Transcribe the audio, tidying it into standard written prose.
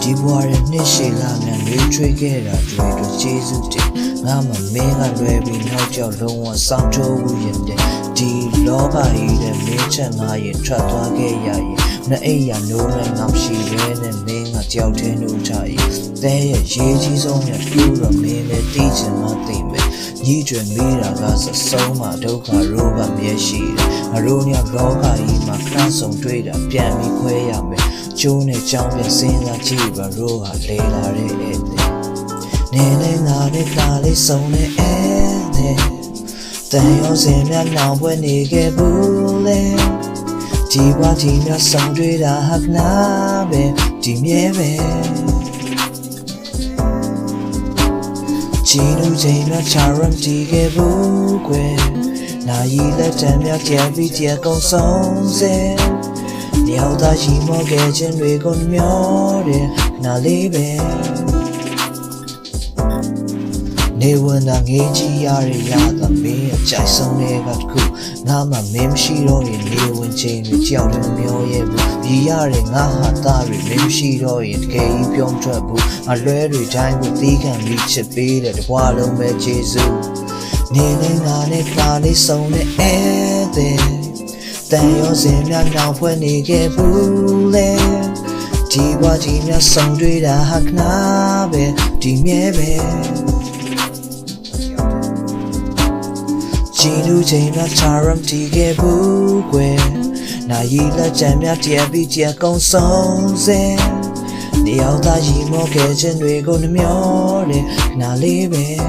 ဒီဘွားရဲ့နှစ်ရှည်လာမြန်ရွေးချွေးခဲ့တာတွေတို့ကျေးဇူးတင်ငါမမင်းကလွယ်ပြီးနောက်ကြောက်လုံးဝစောင့်ထိုးဘူးရင်တဲ့ဒီလောကကြီးတဲ့မင်းချက်ငါရင်ထွက်သွားခဲ့ရရင်နှစ်အိယာနိုးနဲ့ငါရှိရဲနဲ့မင်းကကြောက်တဲ့နှုတ်ချရင်တဲ့ရဲ့ရေးကြီးဆုံးမြတ်ကူတော့မင်းလည်းတီးချင်မှသိမယ်ညီကျွယ်မိတာကစဆုံးမှဒုက္ခရောဂမျက်ရှိတယ်ငါတို့ညလောကကြီးမှာခဏဆုံးတွေ့တာပြန်ပြီးခွဲရမယ်ကျိုးနဲ့ကြောင်းပြန်စင်းစားကြည့်ပါရောဟာလေလာတဲ့ဧည့်သည်နေနဲ့ငါနဲ့ကားလေးစုံနဲ့ဧည့်သည်တန်ရုံးစင်များနောင်ပွဲနေခဲ့ဘူးလေဒီဘဝဒီများဆုံးတွေ့တာဟာနာပဲဒီမြဲပဲချီနူချိန်များချာရမ်တီခဲ့ဘူးကွယ်နာရီလက်တံများကြံပြီးကြကုံဆုံးစေ你好大寂寞给前对过秒的哪里呗你问那年纪呀的呀的没再送那个苦那么没西罗的你问前的叫的秒也不比呀的我哈大的没西罗的给一标准不啊来的time不抵抗力吃别的话都没接受你那哪里哪里送的爱的但有些人脑会你给不来，几把几秒送对的还那呗，地面呗。几路这秒差人提给不贵，那一了这秒接比接更松些，你要大一毛给针对过的秒的哪里呗？